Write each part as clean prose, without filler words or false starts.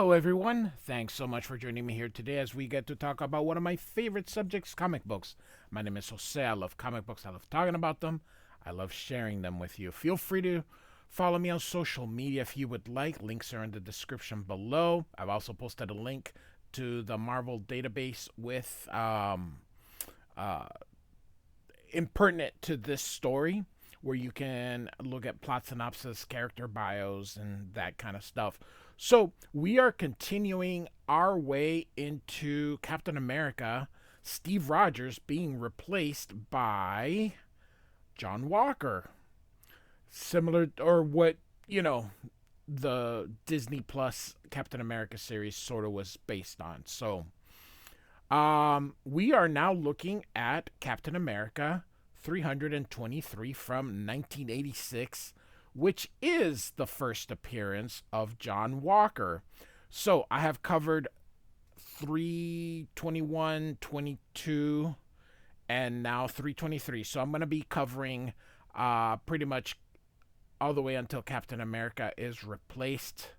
Hello, everyone. Thanks so much for joining me here today as we get to talk about one of my favorite subjects, comic books. My name is Jose. I love comic books. I love talking about them. I love sharing them with you. Feel free to follow me on social media if you would like. Links are in the description below. I've also posted a link to the Marvel database with uh, impertinent to this story, where you can look at plot synopsis, character bios, and that kind of stuff. So we are continuing our way into Captain America, Steve Rogers being replaced by John Walker. Similar, or what, the Disney Plus Captain America series sort of was based on. So we are now looking at Captain America 323 from 1986, which is the first appearance of John Walker. So I have covered 321, 22, and now 323. So I'm going to be covering pretty much all the way until Captain America is replaced.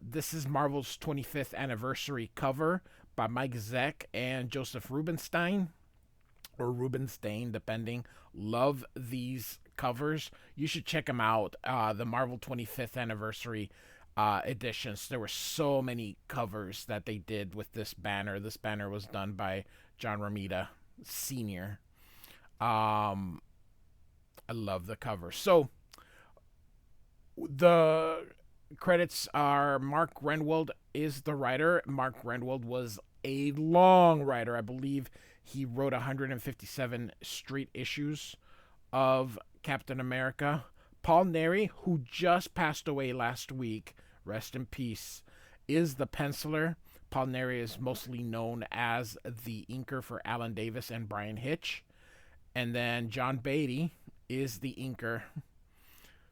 This is Marvel's 25th anniversary cover by Mike Zeck and Joseph Rubinstein, or Rubenstein, depending. Love these covers. You should check them out. The Marvel 25th anniversary editions. There were so many covers that they did with this banner. This banner was done by John Romita Sr. I love the cover. So the credits are Mark Renwald is the writer. Mark Renwald was a long writer. I believe he wrote 157 straight issues of Captain America. Paul Neary, who just passed away last week, rest in peace, is the penciler. Paul Neary is mostly known as the inker for Alan Davis and Brian Hitch. And then John Beatty is the inker.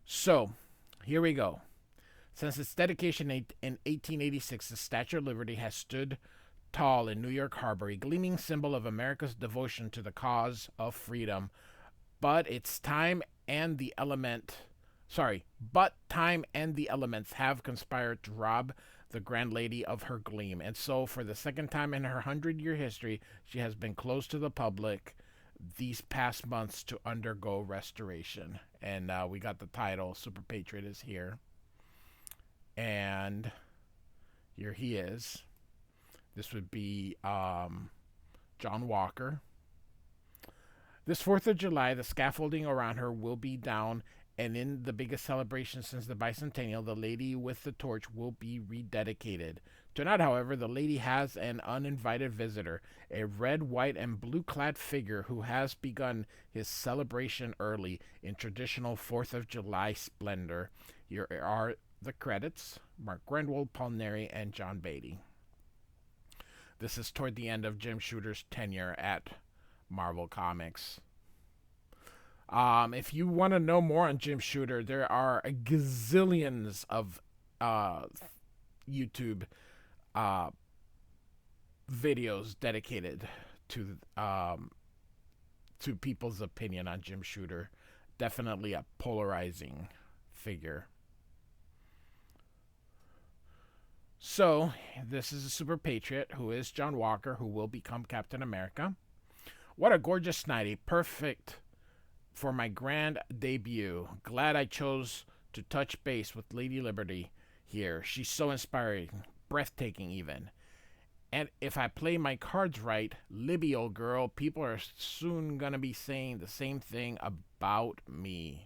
So, here we go. Since its dedication in 1886, the Statue of Liberty has stood tall in New York Harbor, a gleaming symbol of America's devotion to the cause of freedom. But time and the elements have conspired to rob the grand lady of her gleam. And so, for the second time in her 100-year history, she has been closed to the public these past months to undergo restoration. And we got the title, Super Patriot is here. And here he is. This would be John Walker. This 4th of July, the scaffolding around her will be down, and in the biggest celebration since the bicentennial, the lady with the torch will be rededicated. Tonight, however, the lady has an uninvited visitor, a red, white, and blue-clad figure who has begun his celebration early in traditional 4th of July splendor. Here are the credits: Mark Renwald, Paul Neary, and John Beatty. This is toward the end of Jim Shooter's tenure at Marvel Comics. If you want to know more on Jim Shooter, there are a gazillions of YouTube videos dedicated to people's opinion on Jim Shooter. Definitely a polarizing figure. So, this is a super patriot who is John Walker, who will become Captain America. What a gorgeous night, perfect for my grand debut. Glad I chose to touch base with Lady Liberty here. She's so inspiring, breathtaking even. And if I play my cards right, Libby, old girl, people are soon going to be saying the same thing about me.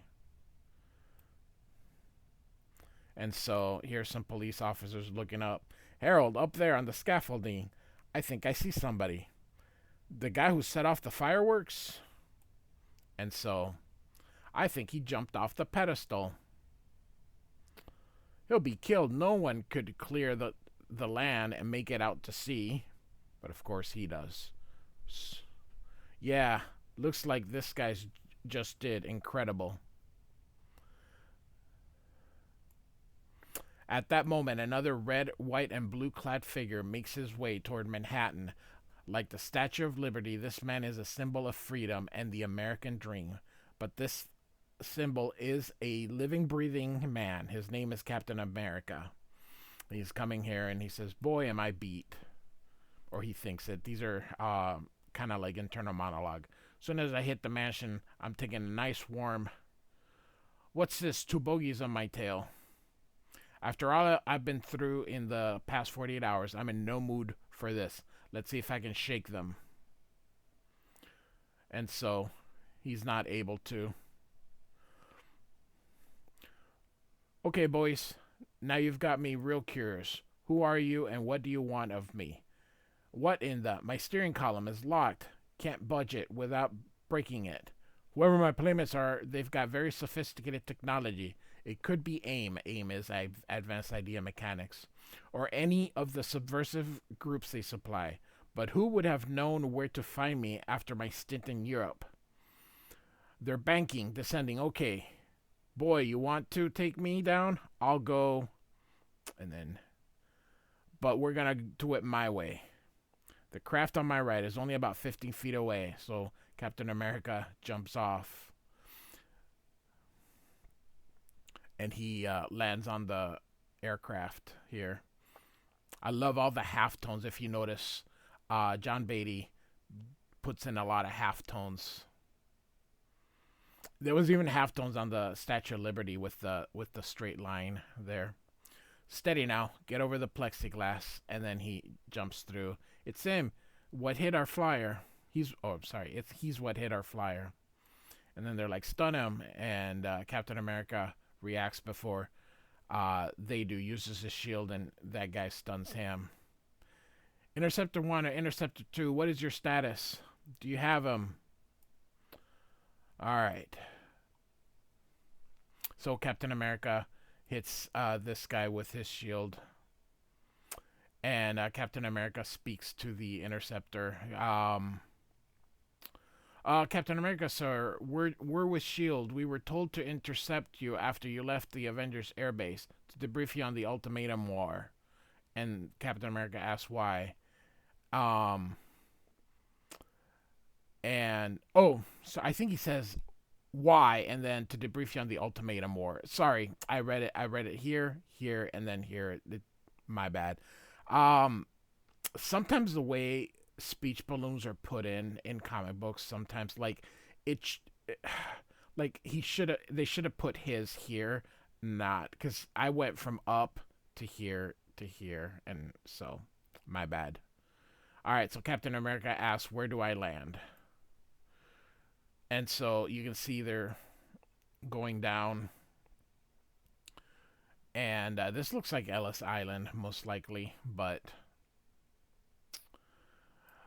And so here's some police officers looking up. Harold, up there on the scaffolding. I think I see somebody. The guy who set off the fireworks? And so I think he jumped off the pedestal. He'll be killed. No one could clear the land and make it out to sea. But of course he does. Yeah, looks like this guy's just did incredible. At that moment, another red, white, and blue-clad figure makes his way toward Manhattan. Like the Statue of Liberty, this man is a symbol of freedom and the American dream. But this symbol is a living, breathing man. His name is Captain America. He's coming here and he says, "Boy, am I beat," or he thinks it. These are kind of like internal monologue. As soon as I hit the mansion, I'm taking a nice warm. What's this? Two bogeys on my tail. After all I've been through in the past 48 hours, I'm in no mood for this. Let's see if I can shake them. And so he's not able to. Okay, boys. Now you've got me real curious. Who are you and what do you want of me? What in the... My steering column is locked. Can't budge it without breaking it. Whoever my playmates are, they've got very sophisticated technology. It could be AIM. AIM is Advanced Idea Mechanics. Or any of the subversive groups they supply. But who would have known where to find me after my stint in Europe? They're banking, descending. Okay. Boy, you want to take me down? I'll go. And then... But we're going to do it my way. The craft on my right is only about 15 feet away, so Captain America jumps off. And he lands on the aircraft here. I love all the halftones, if you notice. John Beatty puts in a lot of halftones. There was even halftones on the Statue of Liberty with the straight line there. Steady now. Get over the plexiglass. And then he jumps through. It's him. What hit our flyer? He's what hit our flyer. And then they're like, stun him. And Captain America reacts before they do. Uses his shield and that guy stuns him. Interceptor 1 or Interceptor 2, what is your status? Do you have him? Alright. So Captain America hits this guy with his shield. And Captain America speaks to the Interceptor. Captain America, sir, we're with S.H.I.E.L.D. We were told to intercept you after you left the Avengers airbase to debrief you on the ultimatum war. And Captain America asks why. So I think he says why, and then to debrief you on the ultimatum war. Sorry, I read it here, and then here. My bad. Sometimes the way speech balloons are put in comic books, sometimes like they should have put his here, not, because I went from up to here, and so my bad. All right, so Captain America asks, where do I land? And so you can see they're going down. And this looks like Ellis Island, most likely, but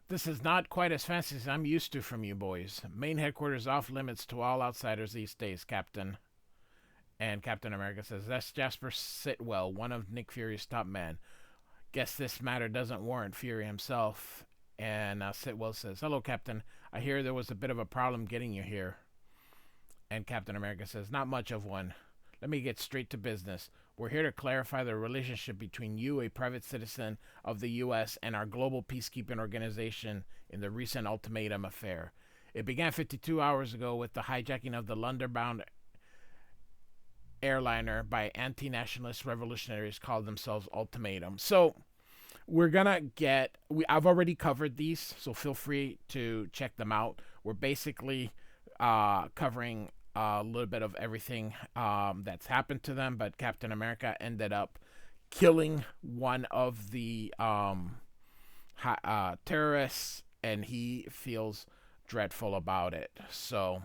this is not quite as fancy as I'm used to from you boys. Main headquarters off limits to all outsiders these days, Captain. And Captain America says, that's Jasper Sitwell, one of Nick Fury's top men. Guess this matter doesn't warrant Fury himself. And Sitwell says, hello, Captain. I hear there was a bit of a problem getting you here. And Captain America says, not much of one. Let me get straight to business. We're here to clarify the relationship between you, a private citizen of the U.S., and our global peacekeeping organization in the recent ultimatum affair. It began 52 hours ago with the hijacking of the London-bound airliner by anti-nationalist revolutionaries called themselves Ultimatum. So we're gonna get... I've already covered these, so feel free to check them out. We're basically covering a little bit of everything that's happened to them, but Captain America ended up killing one of the terrorists, and he feels dreadful about it. So,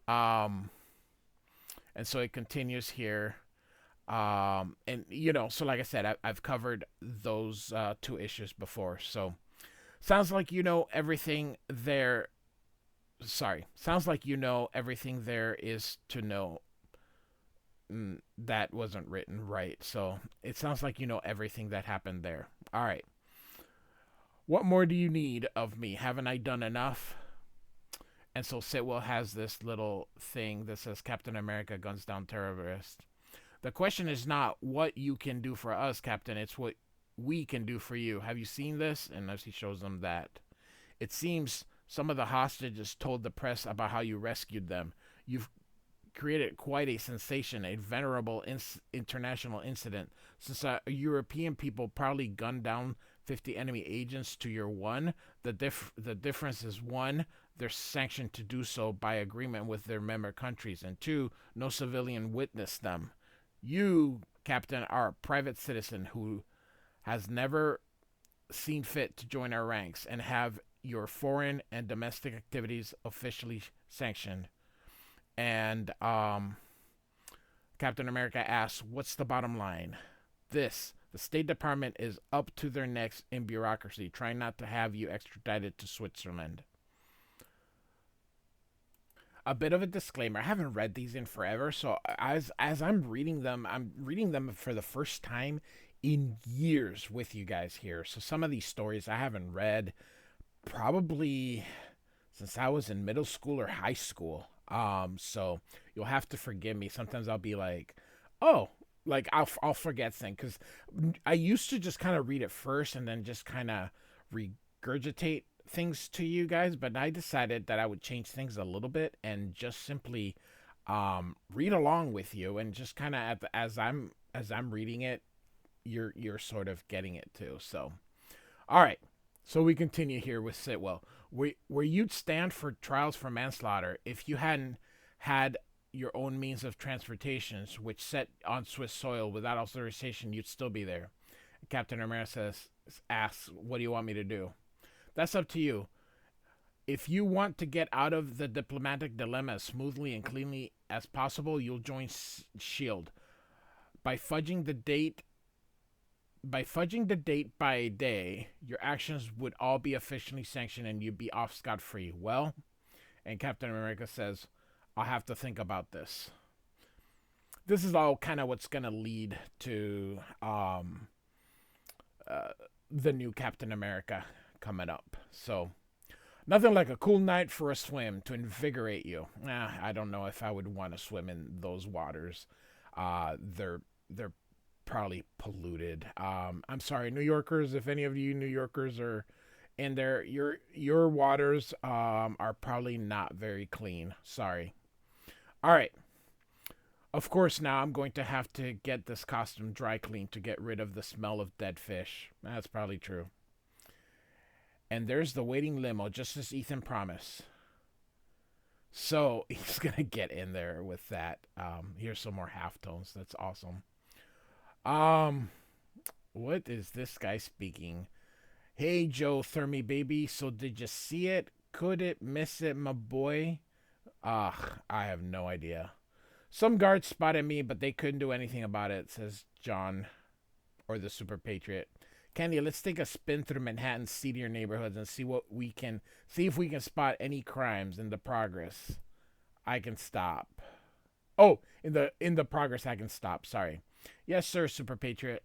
and so it continues here. And, so like I said, I've covered those two issues before. So, sounds like you know everything there. Sounds like you know everything there is to know. That wasn't written right. So it sounds like you know everything that happened there. All right. What more do you need of me? Haven't I done enough? And so Sitwell has this little thing that says Captain America guns down terrorists. The question is not what you can do for us, Captain. It's what we can do for you. Have you seen this? And as he shows them that. It seems some of the hostages told the press about how you rescued them. You've created quite a sensation, a venerable international incident, since European people proudly gunned down 50 enemy agents to your one. The difference is one, they're sanctioned to do so by agreement with their member countries, and two, no civilian witnessed them. You, Captain, are a private citizen who has never seen fit to join our ranks and have your foreign and domestic activities officially sanctioned. And Captain America asks, "What's the bottom line?" The State Department is up to their necks in bureaucracy, trying not to have you extradited to Switzerland. A bit of a disclaimer: I haven't read these in forever, so as I'm reading them for the first time in years with you guys here. So some of these stories I haven't read probably since I was in middle school or high school. So you'll have to forgive me. Sometimes I'll be like, oh, like I'll forget things because I used to just kind of read it first and then just kind of regurgitate things to you guys, but I decided that I would change things a little bit and just simply read along with you, and just kind of as I'm reading it, you're sort of getting it too. So all right, so we continue here with Sitwell. Where you'd stand for trials for manslaughter if you hadn't had your own means of transportation, which set on Swiss soil without authorization, you'd still be there. Captain America asks, "What do you want me to do?" That's up to you. If you want to get out of the diplomatic dilemma as smoothly and cleanly as possible, you'll join Shield. By fudging the date by a day, your actions would all be officially sanctioned and you'd be off scot-free. Well, and Captain America says, "I'll have to think about this." This is all kind of what's going to lead to the new Captain America coming up. So, nothing like a cool night for a swim to invigorate you. I don't know if I would want to swim in those waters. They're probably polluted. I'm sorry, New Yorkers. If any of you New Yorkers are in there, your waters are probably not very clean. Sorry. All right. Of course, now I'm going to have to get this costume dry cleaned to get rid of the smell of dead fish. That's probably true. And there's the waiting limo, just as Ethan promised. So he's going to get in there with that. Here's some more halftones. That's awesome. What is this guy speaking? "Hey, Joe Thermy baby, so did you see it? Could it miss it, my boy?" I have no idea. "Some guards spotted me, but they couldn't do anything about it," says John, or the Super Patriot. "Candy, let's take a spin through Manhattan's seedier neighborhoods and see if we can spot any crimes in the progress. I can stop. Oh, in the progress I can stop. Sorry. Yes, sir, Super Patriot.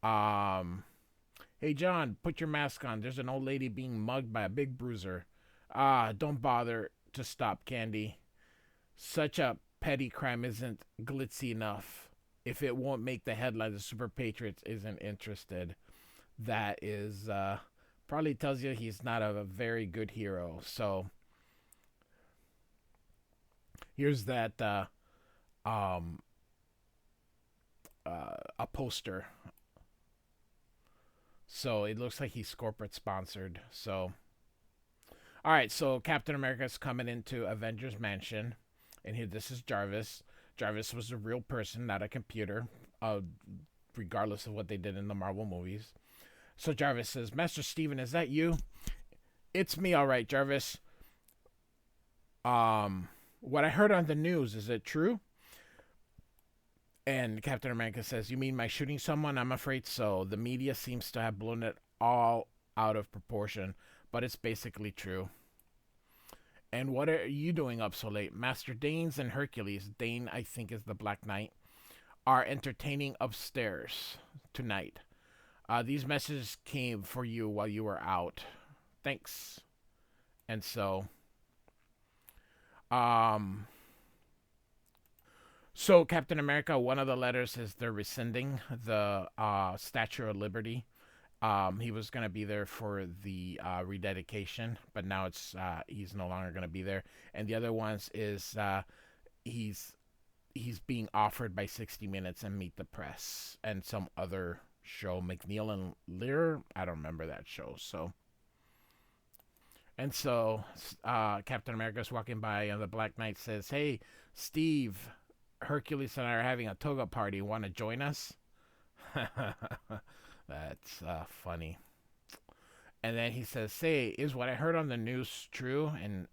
Hey, John, put your mask on. There's an old lady being mugged by a big bruiser. Don't bother to stop, Candy. Such a petty crime isn't glitzy enough. If it won't make the headlines, the Super Patriot isn't interested." That is probably tells you he's not a very good hero. So here's that a poster. So it looks like he's corporate sponsored. So all right, so Captain America's coming into Avengers Mansion, and here this is Jarvis. Jarvis was a real person, not a computer, regardless of what they did in the Marvel movies. So Jarvis says, "Master Steven, is that you?" "It's me, all right, Jarvis. What I heard on the news, is it true?" And Captain America says, "You mean my shooting someone? I'm afraid so. The media seems to have blown it all out of proportion, but it's basically true." "And what are you doing up so late?" "Master Danes and Hercules," Dane I think is the Black Knight, "are entertaining upstairs tonight. These messages came for you while you were out. Thanks." And so Captain America, one of the letters is they're rescinding the Statue of Liberty. He was going to be there for the rededication, but now it's he's no longer going to be there. And the other ones is he's being offered by 60 Minutes and Meet the Press and some other show, McNeil and Lear. I don't remember that show. So Captain America's walking by, and the Black Knight says, "Hey, Steve, Hercules and I are having a toga party. Want to join us?" That's funny. And then he says, "Say, is what I heard on the news true?" And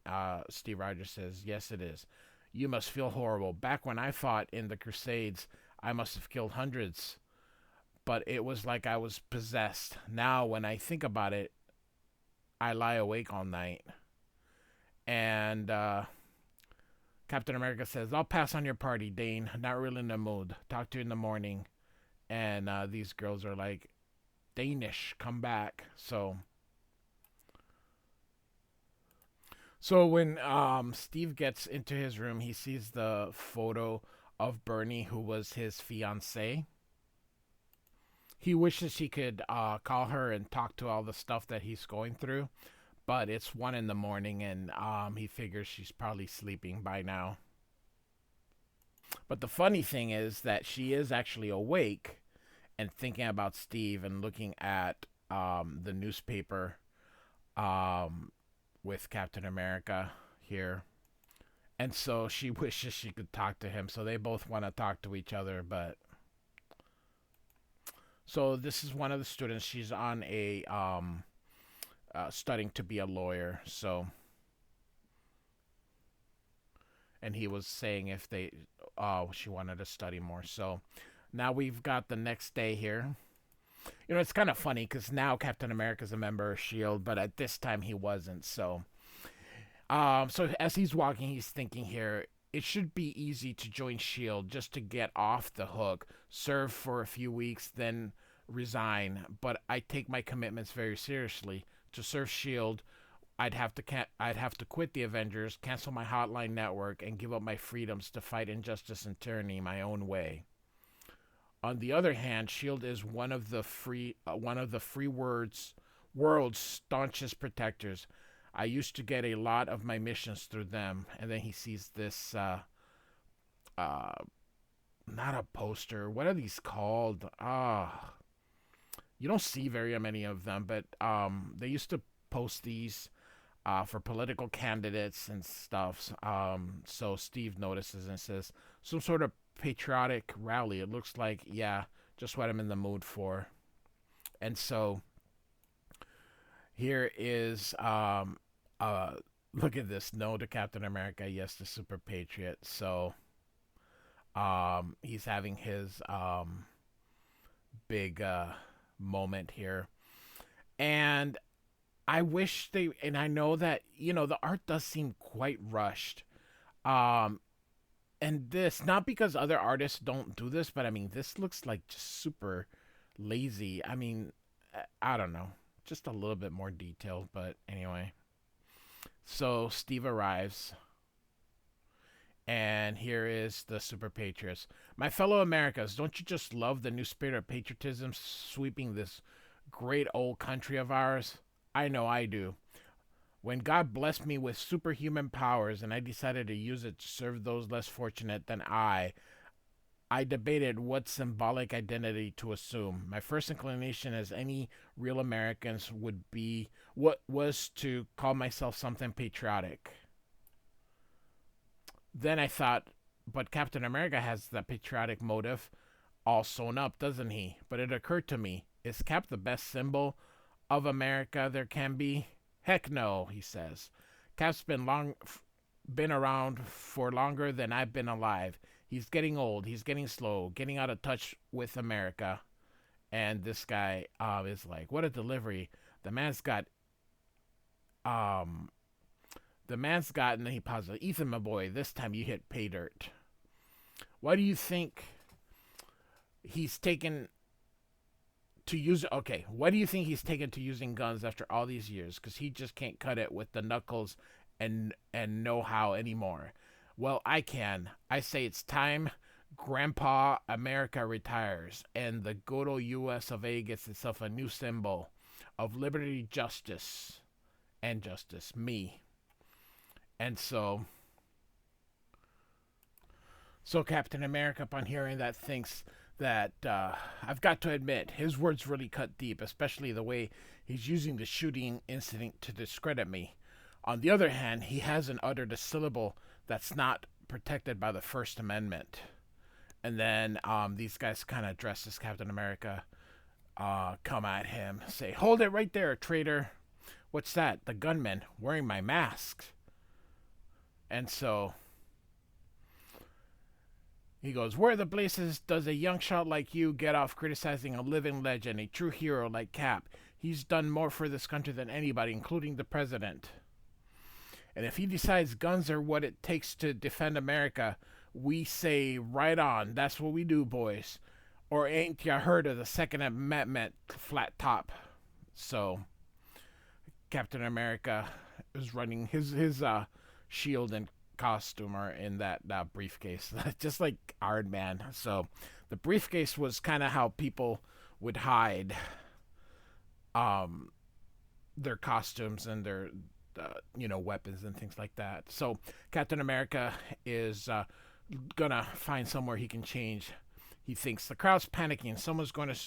Steve Rogers says, "Yes, it is. You must feel horrible. Back when I fought in the Crusades, I must have killed hundreds. But it was like I was possessed. Now, when I think about it, I lie awake all night." And Captain America says, "I'll pass on your party, Dane. Not really in the mood. Talk to you in the morning." And these girls are like, "Danish, come back." So when Steve gets into his room, he sees the photo of Byrne, who was his fiancée. He wishes he could call her and talk to all the stuff that he's going through, but it's 1 in the morning, and he figures she's probably sleeping by now. But the funny thing is that she is actually awake and thinking about Steve and looking at the newspaper with Captain America here. And so she wishes she could talk to him. So they both want to talk to each other. But so this is one of the students. She's on a studying to be a lawyer. So, and he was saying if she wanted to study more. So now we've got the next day here. It's kind of funny because now Captain America's a member of S.H.I.E.L.D., but at this time he wasn't. So as he's walking, he's thinking here, it should be easy to join S.H.I.E.L.D. just to get off the hook, serve for a few weeks, then resign. But I take my commitments very seriously. To serve S.H.I.E.L.D., I'd have to quit the Avengers, cancel my hotline network, and give up my freedoms to fight injustice and tyranny my own way. On the other hand, S.H.I.E.L.D. is one of the free world's staunchest protectors. I used to get a lot of my missions through them. And then he sees this, not a poster. What are these called? You don't see very many of them, but they used to post these for political candidates and stuff. So Steve notices and says, some sort of patriotic rally. It looks like, yeah, just what I'm in the mood for. And so here is look at this. No to Captain America, yes to Super Patriot. So he's having his big moment here. And I wish and I know that, the art does seem quite rushed. And this, not because other artists don't do this, but I mean, this looks like just super lazy. I mean, I don't know. Just a little bit more detailed, but anyway. So Steve arrives, and here is the Super Patriots. My fellow Americans, don't you just love the new spirit of patriotism sweeping this great old country of ours? I know I do. When God blessed me with superhuman powers and I decided to use it to serve those less fortunate than I debated what symbolic identity to assume. My first inclination, as any real Americans would be, what was to call myself something patriotic. Then I thought, but Captain America has the patriotic motive all sewn up, doesn't he? But it occurred to me, is Cap the best symbol of America there can be? Heck no, he says. Cap's been around for longer than I've been alive. He's getting old. He's getting slow, getting out of touch with America. And this guy is like, what a delivery. The man's got, and then he pauses. Ethan, my boy, this time you hit pay dirt. Why do you think he's taken to use? Okay, why do you think he's taken to using guns after all these years? Because he just can't cut it with the knuckles and know-how anymore. Well, I can. I say it's time Grandpa America retires and the good old U.S. of A. gets itself a new symbol of liberty, justice, me. And so So Captain America, upon hearing that, thinks that I've got to admit his words really cut deep, especially the way he's using the shooting instinct to discredit me. On the other hand, he hasn't uttered a syllable that's not protected by the First Amendment. And then these guys kind of dressed as Captain America come at him, say, "Hold it right there, traitor." "What's that?" "The gunman wearing my mask." And so he goes, "Where the blazes does a young shot like you get off criticizing a living legend, a true hero like Cap? He's done more for this country than anybody, including the president. And if he decides guns are what it takes to defend America, we say, right on. That's what we do, boys. Or ain't ya heard of the Second Amendment, flat top?" So Captain America is running his shield and costume are in that briefcase, just like Iron Man. So the briefcase was kind of how people would hide um, their costumes and their weapons and things like that. So Captain America is gonna find somewhere he can change. He thinks the crowd's panicking, someone's going to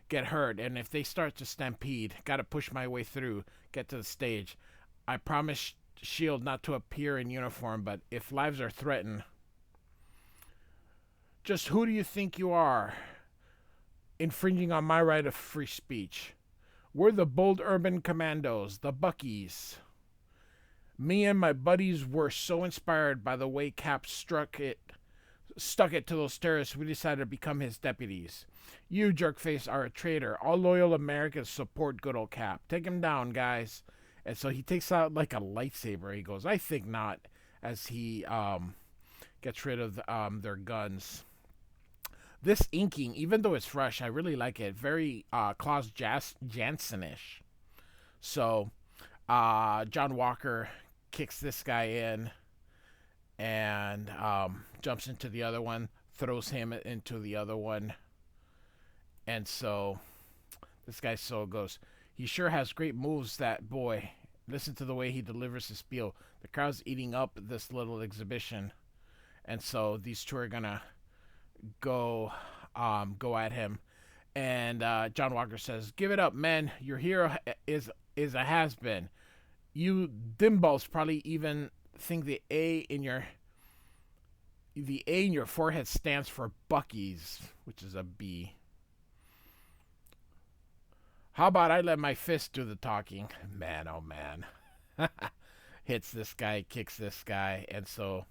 get hurt, and if they start to stampede, gotta push my way through, get to the stage. I promise Shield not to appear in uniform, but if lives are threatened, just who do you think you are, infringing on my right of free speech? We're the bold urban commandos, the Buckies. Me and my buddies were so inspired by the way Cap stuck it to those terrorists, we decided to become his deputies. You, jerkface, are a traitor. All loyal Americans support good old Cap. Take him down, guys. And so he takes out like a lightsaber. He goes, "I think not," as he gets rid of their guns. This inking, even though it's fresh, I really like it. Very Klaus Janson-ish. So John Walker kicks this guy in and jumps into the other one, throws him into the other one. And so this guy goes, "He sure has great moves, that boy. Listen to the way he delivers his spiel. The crowd's eating up this little exhibition." And so these two are gonna go at him. And John Walker says, "Give it up, men. Your hero is a has-been. You dimballs probably even think the A in your forehead stands for Bucky's," which is a B. "How about I let my fist do the talking?" Man, oh man. Hits this guy, kicks this guy, and so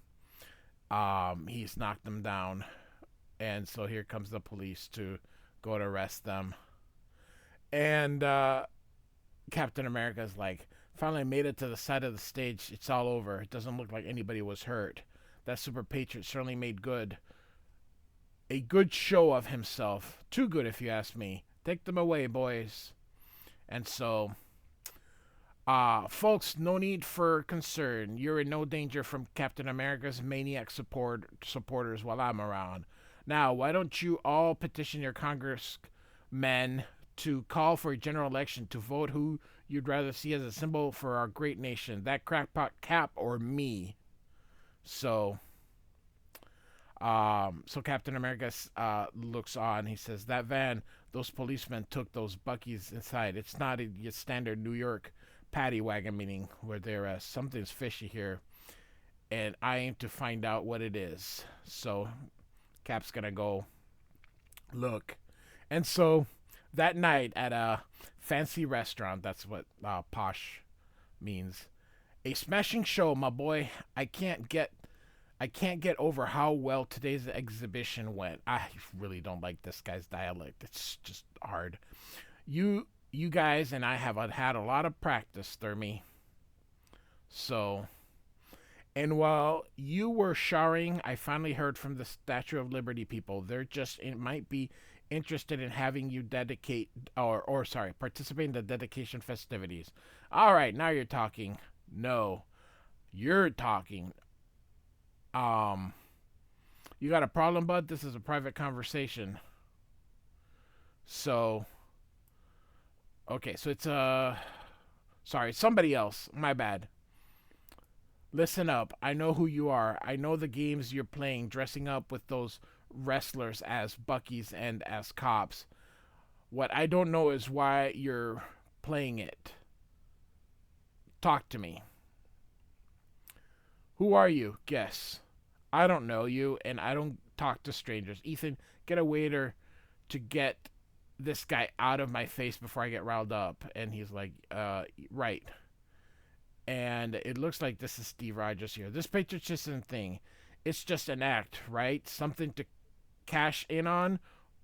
he's knocked him down. And so here comes the police to go to arrest them. And Captain America's like, "Finally made it to the side of the stage. It's all over. It doesn't look like anybody was hurt. That super patriot certainly made a good show of himself. Too good, if you ask me. Take them away, boys." And so, folks, no need for concern. You're in no danger from Captain America's maniac supporters while I'm around. Now, why don't you all petition your congressmen to call for a general election to vote who you'd rather see as a symbol for our great nation, that crackpot Cap or me? So Captain America looks on. He says, "That van, those policemen took those Buckies inside. It's not your standard New York paddy wagon meeting where there something's fishy here, and I aim to find out what it is." So Cap's gonna go look. And so that night at a fancy restaurant, that's what posh means, "A smashing show, my boy. I can't get over how well today's exhibition went." I really don't like this guy's dialect. It's just hard. You guys and I have had a lot of practice, Thermy. So, and while you were showering, I finally heard from the Statue of Liberty people. It might be interested in having you participate in the dedication festivities. All right, now you're talking. No, you're talking. You got a problem, bud? This is a private conversation. So, okay, so it's somebody else. My bad. Listen up. I know who you are. I know the games you're playing, dressing up with those wrestlers as Buckies and as cops. What I don't know is why you're playing it. Talk to me. Who are you? Guess. I don't know you, and I don't talk to strangers. Ethan, get a waiter to get this guy out of my face before I get riled up. And he's like, right. And it looks like this is Steve Rogers here. This patriotism thing, it's just an act, right? Something to cash in on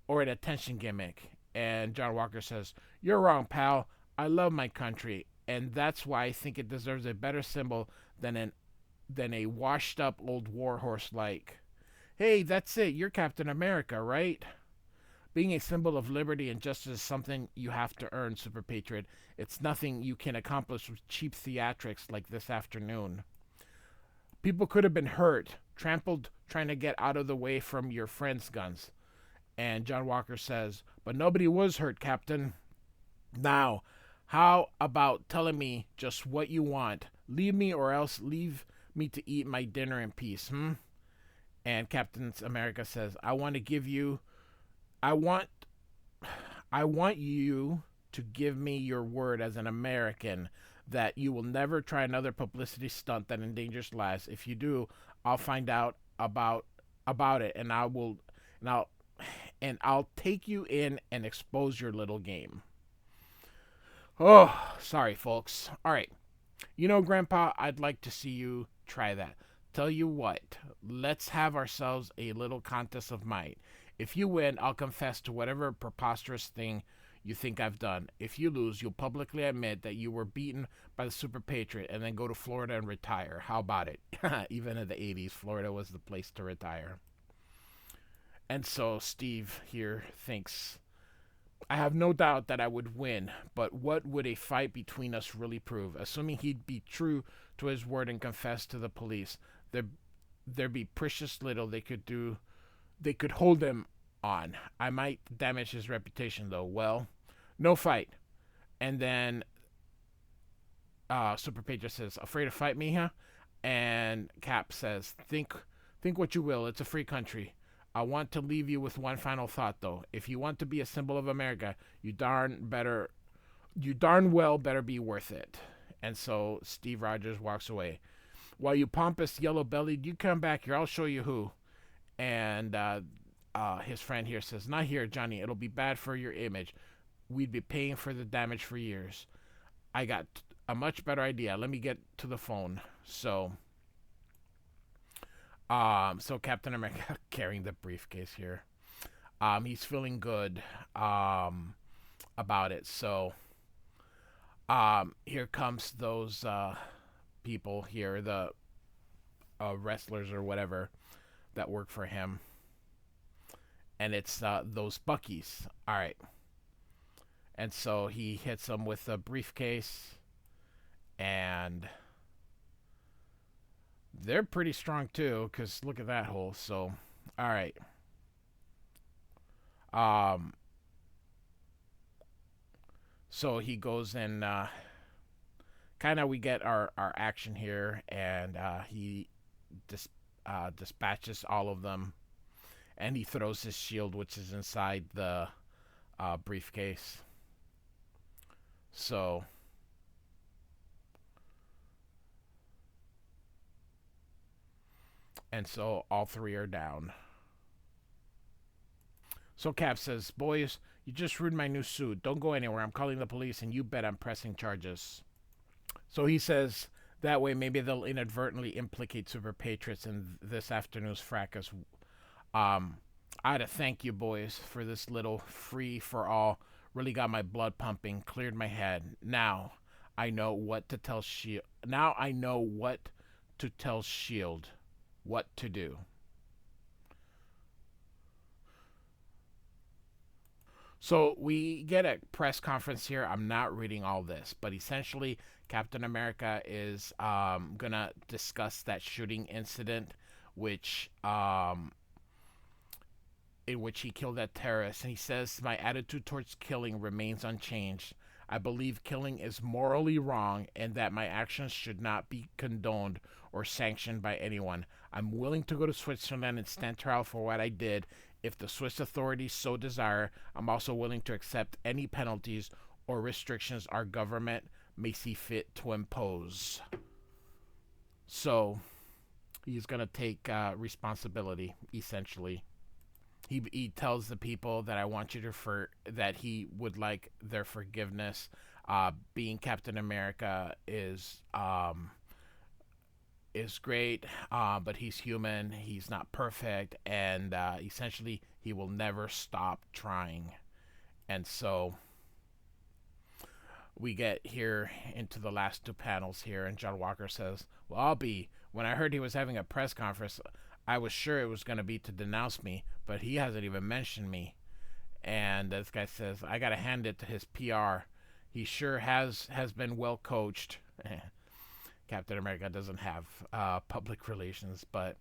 or an attention gimmick. And John Walker says, you're wrong, pal. I love my country, and that's why I think it deserves a better symbol than a washed up old warhorse like. Hey, that's it. You're Captain America, right? Being a symbol of liberty and justice is something you have to earn, Super Patriot. It's nothing you can accomplish with cheap theatrics like this afternoon. People could have been hurt, trampled trying to get out of the way from your friends' guns. And John Walker says, but nobody was hurt, Captain. Now, how about telling me just what you want? Leave me or else leave me to eat my dinner in peace, hmm? And Captain America says, I want I want you to give me your word as an American that you will never try another publicity stunt that endangers lives. If you do, I'll find out about it and I'll and I'll take you in and expose your little game. Oh, sorry folks. All right. You know, Grandpa, I'd like to see you try that. Tell you what, let's have ourselves a little contest of might. If you win, I'll confess to whatever preposterous thing you think I've done. If you lose, you'll publicly admit that you were beaten by the Super Patriot and then go to Florida and retire. How about it? Even in the 80s, Florida was the place to retire. And so Steve here thinks, I have no doubt that I would win, but what would a fight between us really prove? Assuming he'd be true to his word and confess to the police, there'd be precious little they could do. They could hold him on. I might damage his reputation, though. Well, no fight. And then Super Patriot says, afraid to fight me, huh? And Cap says, think what you will. It's a free country. I want to leave you with one final thought, though. If you want to be a symbol of America, you darn well better be worth it. And so Steve Rogers walks away. While you pompous yellow-bellied, you come back here. I'll show you who. And his friend here says, not here, Johnny. It'll be bad for your image. We'd be paying for the damage for years. I got a much better idea. Let me get to the phone. So Captain America carrying the briefcase here. He's feeling good about it. So here comes those people here, the wrestlers or whatever that work for him. And it's those Buckies. All right. And so he hits them with a briefcase, and they're pretty strong too, because look at that hole. So, all right. So he goes and kind of we get our action here, and he dispatches all of them, and he throws his shield, which is inside the briefcase. So and so all three are down. So Cap says, boys, you just ruined my new suit. Don't go anywhere. I'm calling the police, and you bet I'm pressing charges. So he says, that way maybe they'll inadvertently implicate Super Patriots in this afternoon's fracas. I had to thank you boys for this little free-for-all. Really got my blood pumping, cleared my head. Now I know what to tell Shield. Now I know what to tell Shield what to do. So we get a press conference here. I'm not reading all this, but essentially Captain America is gonna discuss that shooting incident, which in which he killed that terrorist. And he says, my attitude towards killing remains unchanged. I believe killing is morally wrong and that my actions should not be condoned or sanctioned by anyone. I'm willing to go to Switzerland and stand trial for what I did. If the Swiss authorities so desire, I'm also willing to accept any penalties or restrictions our government may see fit to impose. So he's going to take responsibility, essentially. He tells the people that I want you to that he would like their forgiveness. Being Captain America is great, but he's human. He's not perfect, and essentially he will never stop trying. And so we get here into the last two panels here, and John Walker says, "Well, I'll be." When I heard he was having a press conference, I was sure it was going to be to denounce me, but he hasn't even mentioned me. And this guy says, "I got to hand it to his PR. He sure has been well coached." Captain America doesn't have public relations, but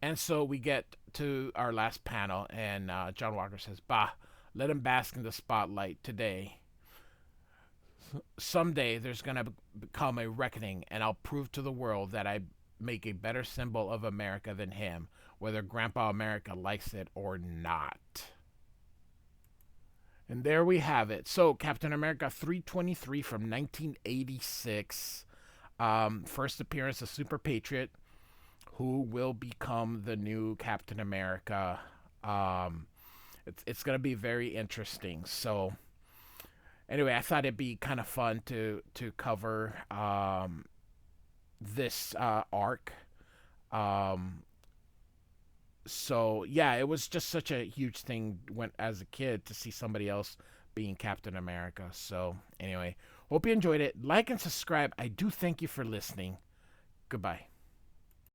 and so we get to our last panel, and John Walker says, "Bah, let him bask in the spotlight today. Someday there's gonna become a reckoning, and I'll prove to the world that I make a better symbol of America than him, whether Grandpa America likes it or not." And there we have it. So Captain America 323 from 1986. First appearance of Super Patriot, who will become the new Captain America. It's going to be very interesting. So, anyway, I thought it'd be kind of fun to cover this arc. So yeah, it was just such a huge thing when as a kid to see somebody else being Captain America. So anyway, hope you enjoyed it. Like and subscribe. I do thank you for listening. Goodbye.